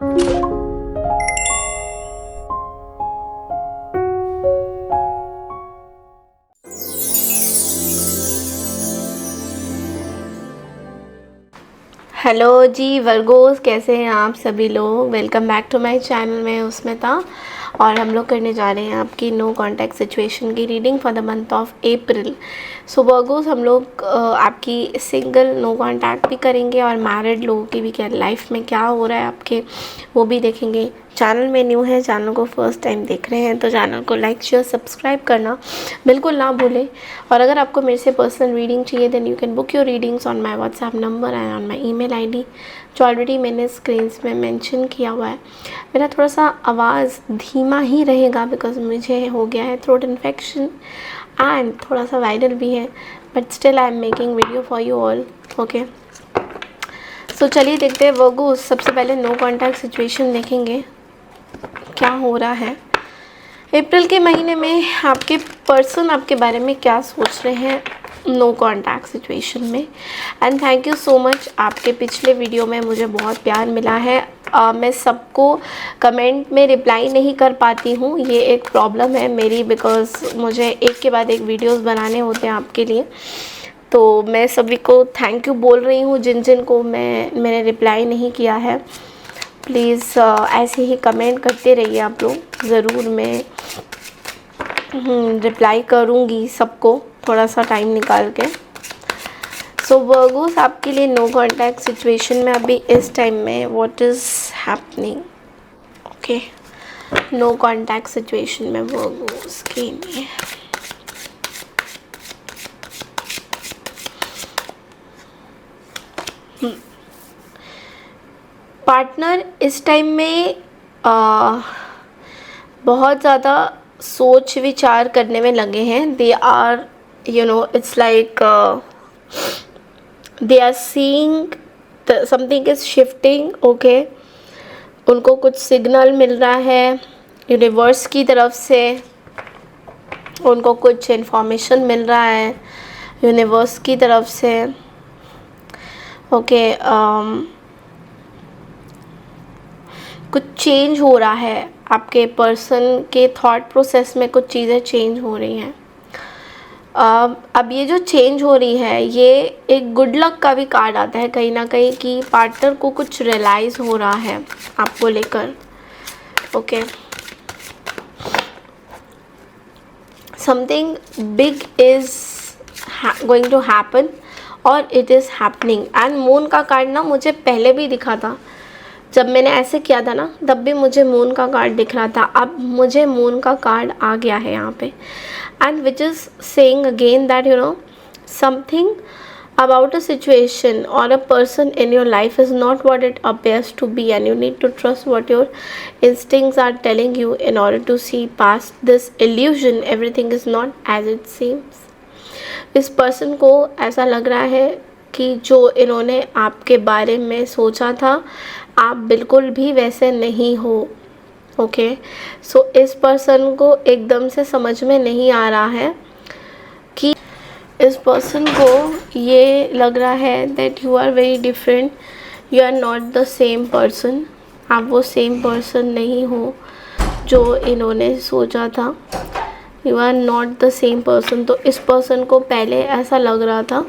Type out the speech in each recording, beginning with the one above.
Hello जी Virgo's, कैसे हैं आप सभी लोग। Welcome back to my channel. मैं उसमें था और हम लोग करने जा रहे हैं आपकी नो कॉन्टैक्ट सिचुएशन की reading for the month of April. So Virgo's, हम लोग आपकी सिंगल नो कॉन्टैक्ट भी करेंगे और मैरिड लोगों की भी क्या लाइफ में क्या हो रहा है आपके, वो भी देखेंगे। चैनल में न्यू है, चैनल को फर्स्ट टाइम देख रहे हैं तो चैनल को लाइक शेयर सब्सक्राइब करना बिल्कुल ना भूलें। और अगर आपको मेरे से पर्सनल रीडिंग चाहिए then you can book your readings on my WhatsApp number and on my email ID, जो ऑलरेडी मैंने स्क्रीन में मेंशन किया हुआ है। मेरा थोड़ा सा आवाज़ धीमा ही रहेगा बिकॉज मुझे हो गया है थ्रोट इन्फेक्शन एंड थोड़ा सा वायरल भी है, but still I am making video for you all. Okay, so चलिए देखते हैं वर्गो। सबसे पहले नो कॉन्टैक्ट सिचुएशन देखेंगे क्या हो रहा है अप्रैल के महीने में। आपके पर्सन आपके बारे में क्या सोच रहे हैं नो कॉन्टैक्ट सिचुएशन में। And thank you so much, आपके पिछले वीडियो में मुझे बहुत प्यार मिला है। मैं सबको कमेंट में रिप्लाई नहीं कर पाती हूँ, ये एक प्रॉब्लम है मेरी, बिकॉज़ मुझे एक के बाद एक वीडियोस बनाने होते हैं आपके लिए। तो मैं सभी को थैंक यू बोल रही हूँ जिन जिन को मैंने रिप्लाई नहीं किया है। प्लीज़ ऐसे ही कमेंट करते रहिए आप लोग, ज़रूर मैं रिप्लाई करूँगी सबको थोड़ा सा टाइम निकाल के। सो वर्गोस, आपके लिए नो कॉन्टैक्ट सिचुएशन में अभी इस टाइम में what is happening. Okay, no contact situation में वर्गोस के लिए पार्टनर इस टाइम में बहुत ज़्यादा सोच विचार करने में लगे हैं। They are it's like they are seeing something is shifting. Okay, उनको कुछ सिग्नल मिल रहा है यूनिवर्स की तरफ से, उनको कुछ इन्फॉर्मेशन मिल रहा है यूनिवर्स की तरफ से। ओके, कुछ चेंज हो रहा है आपके पर्सन के थॉट प्रोसेस में, कुछ चीज़ें चेंज हो रही हैं। अब ये जो चेंज हो रही है ये एक गुड लक का भी कार्ड आता है कहीं ना कहीं, कि पार्टनर को कुछ रियलाइज़ हो रहा है आपको लेकर। Okay, something big is going to happen और it is happening. And moon का कार्ड ना मुझे पहले भी दिखा था, जब मैंने ऐसे किया था ना तब भी मुझे मून का कार्ड दिख रहा था। अब मुझे मून का कार्ड आ गया है यहाँ पे, and which is saying again that something about a situation or a person in your life is not what it appears to be, and you need to trust what your instincts are telling you in order to see past this illusion. Everything is not as it seems. इस person को ऐसा लग रहा है कि जो इन्होंने आपके बारे में सोचा था आप बिल्कुल भी वैसे नहीं हो। ओके, सो इस पर्सन को एकदम से समझ में नहीं आ रहा है कि इस पर्सन को ये लग रहा है that you are very different, you are not the same person. आप वो सेम पर्सन नहीं हो जो इन्होंने सोचा था, you are not the same person. तो इस पर्सन को पहले ऐसा लग रहा था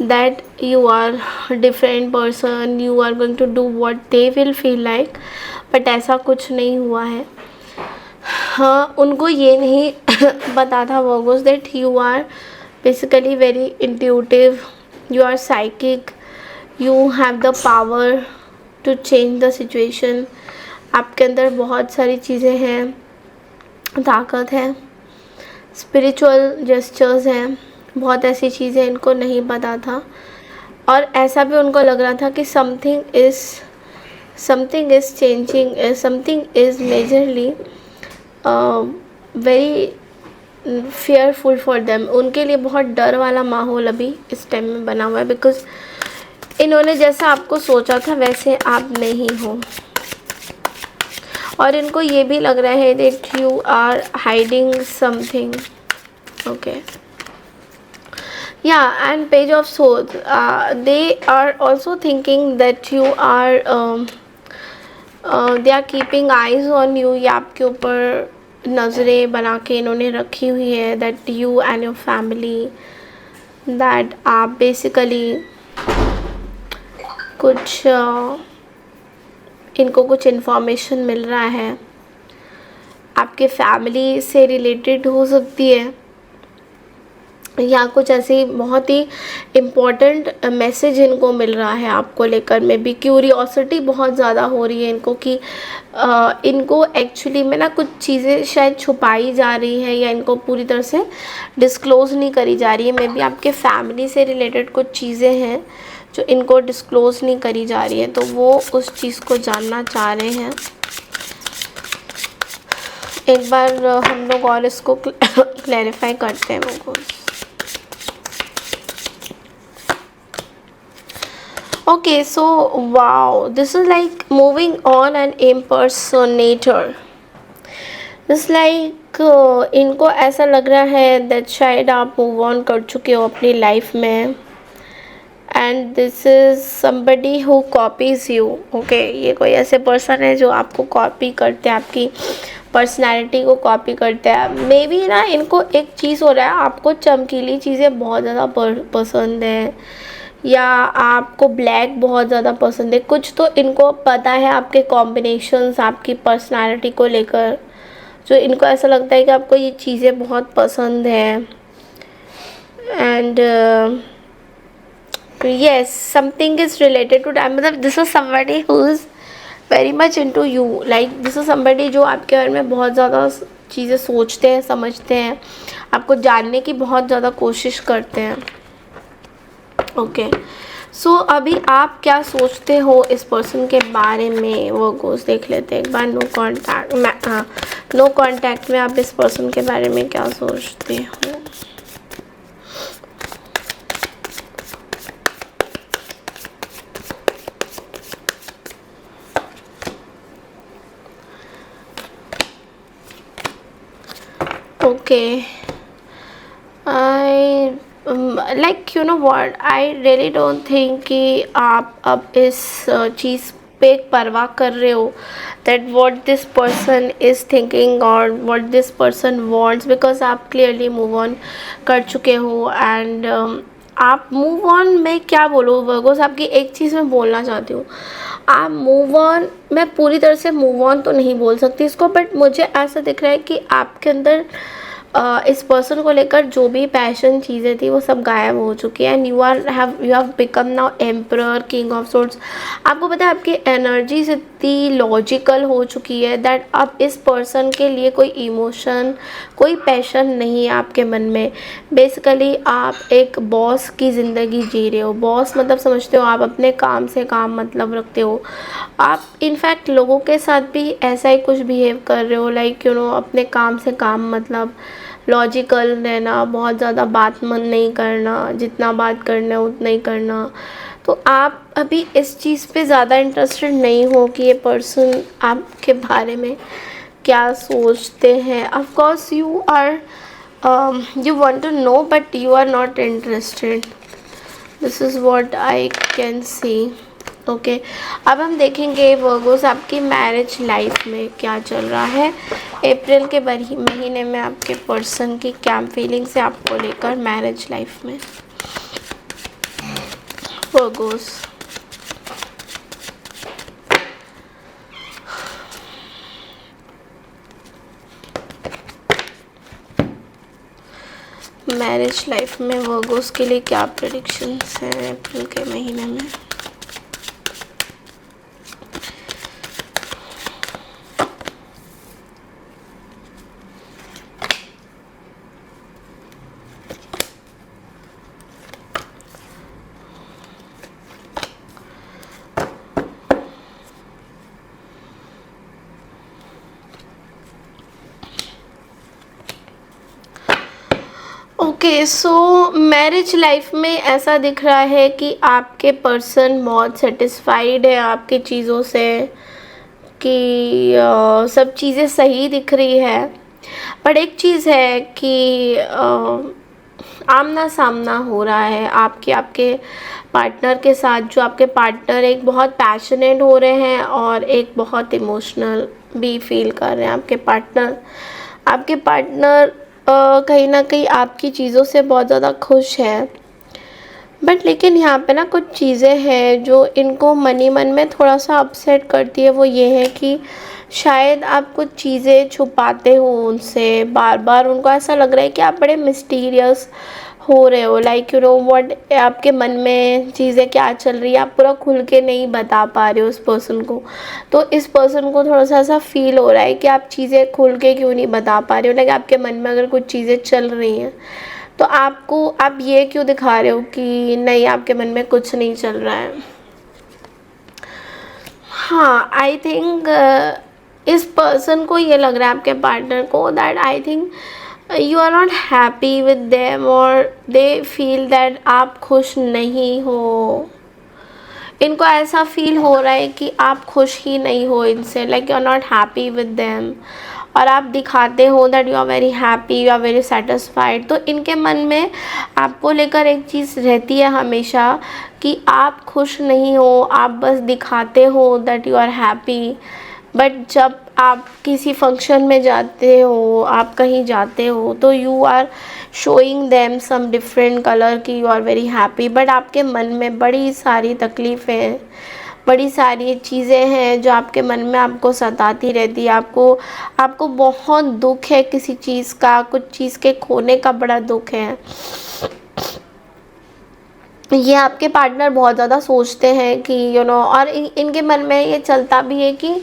that you are different person, you are going to do what they will feel like, but ऐसा कुछ नहीं हुआ है। हाँ, उनको ये नहीं पता था Virgo's that you are basically very intuitive, you are psychic, you have the power to change the situation। आपके अंदर बहुत सारी चीज़ें हैं, ताकत है, स्पिरिचुअल जेस्चर्स हैं, बहुत ऐसी चीज़ें इनको नहीं पता था। और ऐसा भी उनको लग रहा था कि something is changing, something is majorly very fearful for them. उनके लिए बहुत डर वाला माहौल अभी इस टाइम में बना हुआ है, बिकॉज इन्होंने जैसा आपको सोचा था वैसे आप नहीं हो। और इनको ये भी लग रहा है that you are hiding something. Okay, yeah, and page of swords, they are also thinking that you are they are keeping eyes on you, या आपके ऊपर नज़रें बना के इन्होंने रखी हुई है, that you and your family, that आप बेसिकली कुछ इनको कुछ इन्फॉर्मेशन मिल रहा है, आपके फैमिली से रिलेटेड हो सकती है, या कुछ ऐसी बहुत ही इम्पोर्टेंट मैसेज इनको मिल रहा है आपको लेकर। में भी क्यूरियोसिटी बहुत ज़्यादा हो रही है इनको कि इनको एक्चुअली में ना कुछ चीज़ें शायद छुपाई जा रही है, या इनको पूरी तरह से डिस्क्लोज़ नहीं करी जा रही है। मे बी आपके फैमिली से रिलेटेड कुछ चीज़ें हैं जो इनको डिस्क्लोज़ नहीं करी जा रही है, तो वो उस चीज़ को जानना चाह रहे हैं। एक बार हम लोग और इसको क्लैरिफाई करते हैं वो। Okay, so wow, this is like moving on an impersonator. This like इनको ऐसा लग रहा है that शायद आप मूव ऑन कर चुके हो अपनी लाइफ में, and this is somebody who copies you. Okay, ये कोई ऐसे पर्सन है जो आपको कॉपी करते हैं, आपकी पर्सनैलिटी को कॉपी करते हैं। मे बी ना इनको एक चीज़ हो रहा है, आपको चमकीली चीज़ें बहुत ज़्यादा पसंद है, या आपको ब्लैक बहुत ज़्यादा पसंद है। कुछ तो इनको पता है आपके कॉम्बिनेशंस आपकी पर्सनालिटी को लेकर, जो इनको ऐसा लगता है कि आपको ये चीज़ें बहुत पसंद है। And yes, something is related to time, मतलब this is somebody who is very much into you, like this is somebody जो आपके बारे में बहुत ज़्यादा चीज़ें सोचते हैं, समझते हैं, आपको जानने की बहुत ज़्यादा कोशिश करते हैं। ओके, सो अभी आप क्या सोचते हो इस पर्सन के बारे में, वो गोस देख लेते हैं एक बार। नो कांटेक्ट में, हाँ, नो कांटेक्ट में आप इस पर्सन के बारे में क्या सोचते हो? Okay, I like you know what, I really don't think कि आप अब इस चीज़ पे परवाह कर रहे हो that what this person is thinking और what this person wants, because आप क्लियरली मूव ऑन कर चुके हो। एंड आप मूव ऑन में क्या बोलो वर्गोस, आपकी एक चीज़ मैं बोलना चाहती हूँ, आप मूव ऑन, मैं पूरी तरह से मूव ऑन तो नहीं बोल सकती इसको, बट मुझे ऐसा दिख रहा है कि आपके अंदर इस पर्सन को लेकर जो भी पैशन चीज़ें थी वो सब गायब हो चुकी है। And you have become now emperor, king of swords. आपको पता है आपकी एनर्जीज इतनी लॉजिकल हो चुकी है दैट अब इस पर्सन के लिए कोई इमोशन, कोई पैशन नहीं है आपके मन में। बेसिकली आप एक बॉस की ज़िंदगी जी रहे हो। बॉस मतलब समझते हो आप अपने काम से काम मतलब रखते हो। आप इनफैक्ट लोगों के साथ भी ऐसा ही कुछ बिहेव कर रहे हो, लाइक यू नो अपने काम से काम मतलब, लॉजिकल रहना, बहुत ज़्यादा बात मन नहीं करना, जितना बात करना है उतना ही करना। तो आप अभी इस चीज़ पे ज़्यादा इंटरेस्टेड नहीं हो कि ये पर्सन आपके बारे में क्या सोचते हैं। Of course you are, you want to know but you are not interested, this is what I can see. Okay, अब हम देखेंगे वर्गोस आपकी मैरिज लाइफ में क्या चल रहा है। अप्रैल के महीने में आपके पर्सन की क्या फीलिंग्स है आपको लेकर मैरिज लाइफ में वर्गोस। मैरिज लाइफ में वर्गोस के लिए क्या प्रेडिक्शंस हैं अप्रैल के महीने में? ओके, सो मैरिज लाइफ में ऐसा दिख रहा है कि आपके पर्सन बहुत सेटिस्फाइड है आपकी चीज़ों से, कि सब चीज़ें सही दिख रही है। बट एक चीज़ है कि आमना सामना हो रहा है आपके पार्टनर के साथ, जो आपके पार्टनर एक बहुत पैशनेट हो रहे हैं और एक बहुत इमोशनल भी फील कर रहे हैं। आपके पार्टनर कहीं ना कहीं आपकी चीज़ों से बहुत ज़्यादा खुश है, बट लेकिन यहाँ पे ना कुछ चीज़ें हैं जो इनको मन ही मन में थोड़ा सा अपसेट करती है। वो ये है कि शायद आप कुछ चीज़ें छुपाते हो उनसे, बार बार उनको ऐसा लग रहा है कि आप बड़े मिस्टीरियस हो रहे हो, लाइक यू नो व्हाट, आपके मन में चीज़ें क्या चल रही है आप पूरा खुल के नहीं बता पा रहे हो उस पर्सन को। तो इस पर्सन को थोड़ा सा ऐसा फील हो रहा है कि आप चीज़ें खुल के क्यों नहीं बता पा रहे हो, लाइक आपके मन में अगर कुछ चीज़ें चल रही हैं तो आप ये क्यों दिखा रहे हो कि नहीं, आपके मन में कुछ नहीं चल रहा है। हाँ, आई थिंक इस पर्सन को ये लग रहा है, आपके पार्टनर को, that I think you are not happy with them, और दे फील दैट आप खुश नहीं हो। इनको ऐसा फील हो रहा है कि आप खुश ही नहीं हो इनसे, like you are not happy with them, और आप दिखाते हो that you are very happy, you are very satisfied. तो इनके मन में आपको लेकर एक चीज़ रहती है हमेशा कि आप खुश नहीं हो, आप बस दिखाते हो that you are happy, but जब आप किसी फंक्शन में जाते हो, आप कहीं जाते हो, तो you are showing them some different colour कि you are very happy, but आपके मन में बड़ी सारी तकलीफ़ें हैं, बड़ी सारी चीज़ें हैं जो आपके मन में आपको सताती रहती है। आपको बहुत दुख है किसी चीज़ का, कुछ चीज़ के खोने का बड़ा दुख है। ये आपके पार्टनर बहुत ज़्यादा सोचते हैं कि यू नो, और इनके मन में ये चलता भी है कि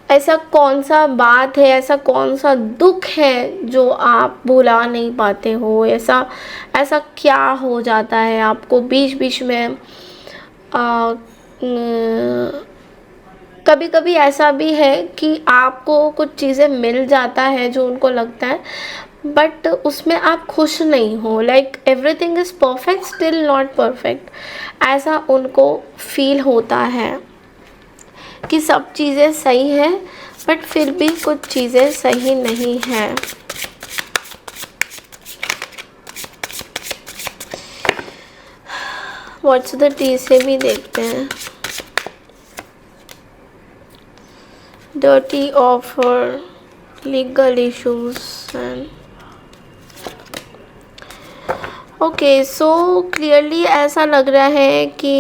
ऐसा कौन सा बात है, ऐसा कौन सा दुख है जो आप भुला नहीं पाते हो, ऐसा क्या हो जाता है आपको बीच बीच में। कभी कभी ऐसा भी है कि आपको कुछ चीज़ें मिल जाता है जो उनको लगता है, बट उसमें आप खुश नहीं हो, like everything is perfect still not perfect, ऐसा उनको फील होता है कि सब चीज़ें सही हैं बट फिर भी कुछ चीज़ें सही नहीं हैं। व्हाट्स द टी से भी देखते हैं। Dirty offer, legal issues and okay, so clearly ऐसा लग रहा है कि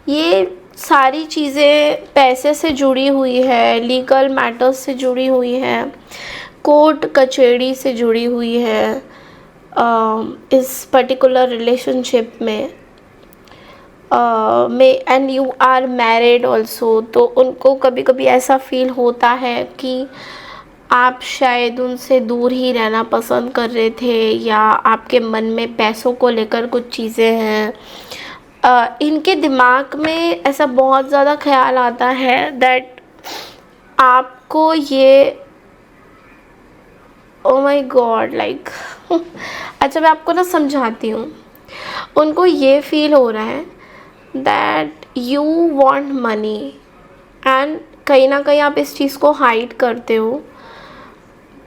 ये सारी चीज़ें पैसे से जुड़ी हुई है, लीगल मैटर्स से जुड़ी हुई है, कोर्ट कचहरी से जुड़ी हुई है इस पर्टिकुलर रिलेशनशिप में and you are married also. तो उनको कभी कभी ऐसा फील होता है कि आप शायद उनसे दूर ही रहना पसंद कर रहे थे, या आपके मन में पैसों को लेकर कुछ चीज़ें हैं। इनके दिमाग में ऐसा बहुत ज़्यादा ख्याल आता है दैट आपको ये, ओ माय गॉड, लाइक अच्छा मैं आपको ना समझाती हूँ। उनको ये फील हो रहा है that you want money, and कहीं ना कहीं आप इस चीज़ को हाइड करते हो,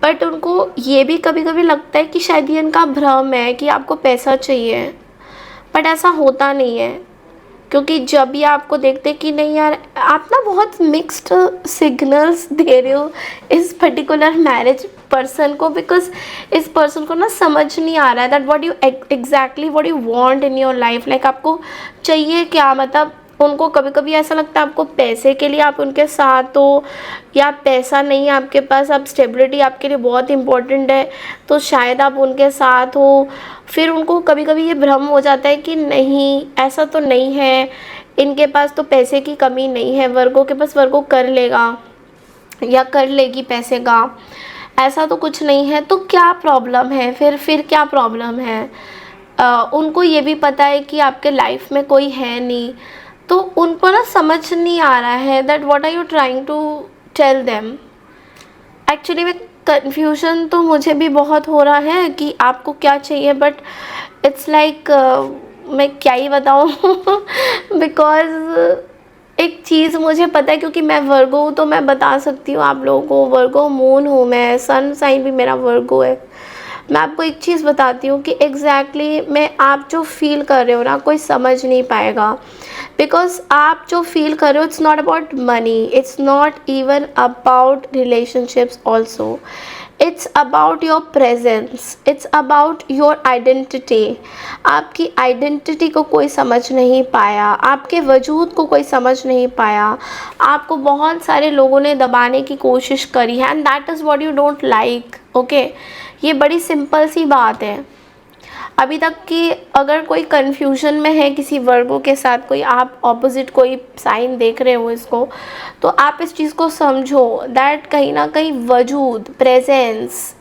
बट उनको ये भी कभी कभी लगता है कि शायद ये इनका भ्रम है कि आपको पैसा चाहिए, बट ऐसा होता नहीं है। क्योंकि जब भी आपको देखते कि नहीं यार, आप ना बहुत मिक्स्ड सिग्नल्स दे रहे हो इस पर्टिकुलर मैरिज पर्सन को, बिकॉज इस पर्सन को ना समझ नहीं आ रहा है that what you exactly what you want in your life, like आपको चाहिए क्या। मतलब उनको कभी कभी ऐसा लगता है आपको पैसे के लिए आप उनके साथ हो, या पैसा नहीं है आपके पास, अब स्टेबिलिटी आपके लिए बहुत इम्पोर्टेंट है तो शायद आप उनके साथ हो। फिर उनको कभी कभी ये भ्रम हो जाता है कि नहीं, ऐसा तो नहीं है, इनके पास तो पैसे की कमी नहीं है, वर्गों के पास वर्गों कर लेगा या कर लेगी पैसे का, ऐसा तो कुछ नहीं है। तो क्या प्रॉब्लम है फिर क्या प्रॉब्लम है। उनको ये भी पता है कि आपके लाइफ में कोई है नहीं, तो उनको ना समझ नहीं आ रहा है that what are you trying to tell them. Actually में कन्फ्यूज़न तो मुझे भी बहुत हो रहा है कि आपको क्या चाहिए, बट इट्स लाइक मैं क्या ही बताऊँ बिकॉज एक चीज़ मुझे पता है, क्योंकि मैं वर्गो हूँ तो मैं बता सकती हूँ आप लोगों को। वर्गो मून हूँ मैं, सन साइन भी मेरा वर्गो है। मैं आपको एक चीज़ बताती हूँ कि एग्जैक्टली मैं आप जो फील कर रहे हो ना, कोई समझ नहीं पाएगा। बिकॉज आप जो फील कर रहे हो, it's not about money, it's not even about relationships also, it's about your presence, it's about your identity. आपकी आइडेंटिटी को कोई समझ नहीं पाया, आपके वजूद को कोई समझ नहीं पाया, आपको बहुत सारे लोगों ने दबाने की कोशिश करी है, and that is what you don't like. Okay, ये बड़ी सिंपल सी बात है। अभी तक कि अगर कोई कन्फ्यूजन में है किसी वर्गों के साथ, कोई आप ऑपोजिट कोई साइन देख रहे हो इसको, तो आप इस चीज़ को समझो दैट कहीं ना कहीं वजूद, प्रेजेंस,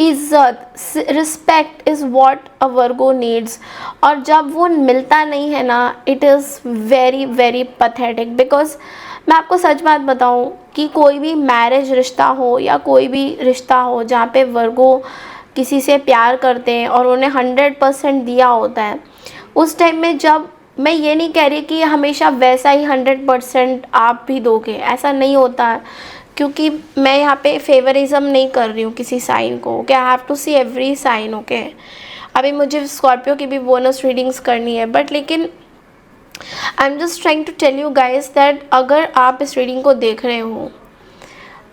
इज़्ज़त, respect is what a Virgo needs. और जब वो मिलता नहीं है ना, it is very very pathetic. Because मैं आपको सच बात बताऊं कि कोई भी मैरिज रिश्ता हो या कोई भी रिश्ता हो जहाँ पे वर्गो किसी से प्यार करते हैं और उन्हें 100% दिया होता है, उस टाइम में जब, मैं ये नहीं कह रही कि हमेशा वैसा ही 100% आप भी दोगे, ऐसा नहीं होता है। क्योंकि मैं यहाँ पे फेवरिज्म नहीं कर रही हूँ किसी साइन को। Okay, I have to see every sign. Okay, अभी मुझे स्कॉर्पियो की भी बोनस रीडिंग्स करनी है, बट लेकिन I am just trying to tell you guys that अगर आप इस रीडिंग को देख रहे हो,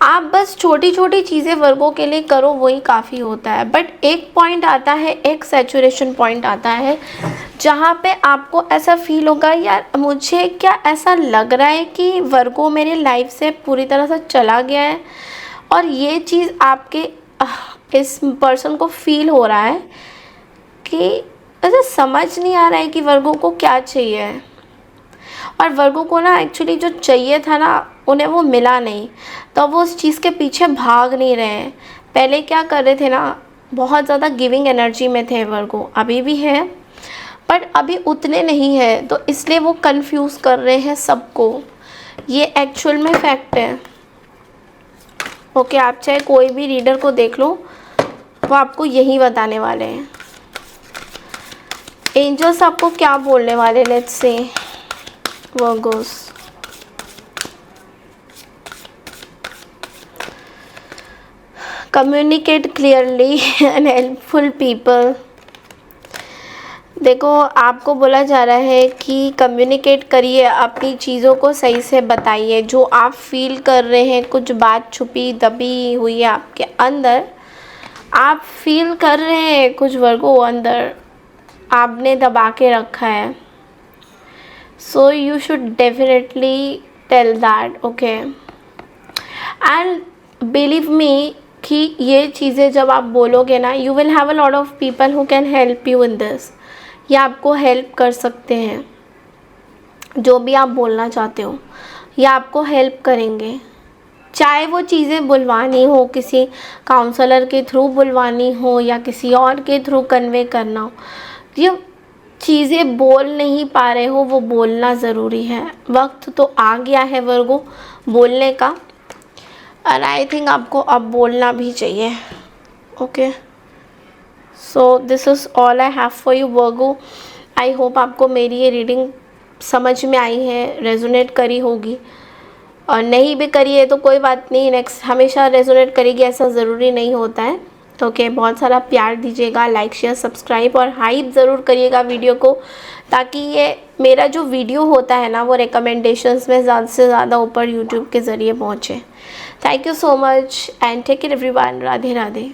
आप बस छोटी छोटी चीज़ें वर्गों के लिए करो, वही काफ़ी होता है। बट एक पॉइंट आता है, एक सैचुरेशन पॉइंट आता है, जहाँ पे आपको ऐसा फील होगा, यार मुझे क्या ऐसा लग रहा है कि वर्गो मेरे लाइफ से पूरी तरह से चला गया है। और ये चीज़ आपके इस पर्सन को फील हो रहा है कि ऐसा समझ नहीं आ रहा है कि वर्गो को क्या चाहिए। और वर्गो को ना एक्चुअली जो चाहिए था ना, उन्हें वो मिला नहीं, तो वो उस चीज़ के पीछे भाग नहीं रहे हैं। पहले क्या कर रहे थे ना, बहुत ज़्यादा गिविंग एनर्जी में थे वर्गो, अभी भी है बट अभी उतने नहीं है, तो इसलिए वो कंफ्यूज कर रहे हैं सबको। ये एक्चुअल में फैक्ट है। ओके, आप चाहे कोई भी रीडर को देख लो, वो आपको यही बताने वाले हैं। एंजल्स आपको क्या बोलने वाले, let's say Virgo's. Communicate clearly and helpful people. देखो, आपको बोला जा रहा है कि कम्युनिकेट करिए, अपनी चीज़ों को सही से बताइए, जो आप फील कर रहे हैं, कुछ बात छुपी दबी हुई है आपके अंदर, आप फील कर रहे हैं कुछ वर्गो अंदर आपने दबा के रखा है। So you should definitely tell that. Okay, and believe me कि ये चीज़ें जब आप बोलोगे ना, you will have a lot of people who can help you in this. ये आपको हेल्प कर सकते हैं, जो भी आप बोलना चाहते हो ये आपको हेल्प करेंगे। चाहे वो चीज़ें बुलवानी हो, किसी काउंसलर के थ्रू बुलवानी हो या किसी और के थ्रू कन्वे करना हो, ये चीज़ें बोल नहीं पा रहे हो, वो बोलना ज़रूरी है। वक्त तो आ गया है वर्गो बोलने का, और आई थिंक आपको अब बोलना भी चाहिए। Okay, so this is all I have for you Virgo. I hope आपको मेरी ये रीडिंग समझ में आई है, रेजोनेट करी होगी, और नहीं भी करी है तो कोई बात नहीं, नेक्स्ट हमेशा रेजोनेट करेगी ऐसा ज़रूरी नहीं होता है। ओके, बहुत सारा प्यार दीजिएगा, लाइक शेयर सब्सक्राइब और हाइप ज़रूर करिएगा वीडियो को, ताकि ये मेरा जो वीडियो होता है ना, वो रिकमेंडेशंस में ज़्यादा से ज़्यादा ऊपर यूट्यूब के ज़रिए पहुँचे। Thank you so much and take care everyone. Radhe Radhe.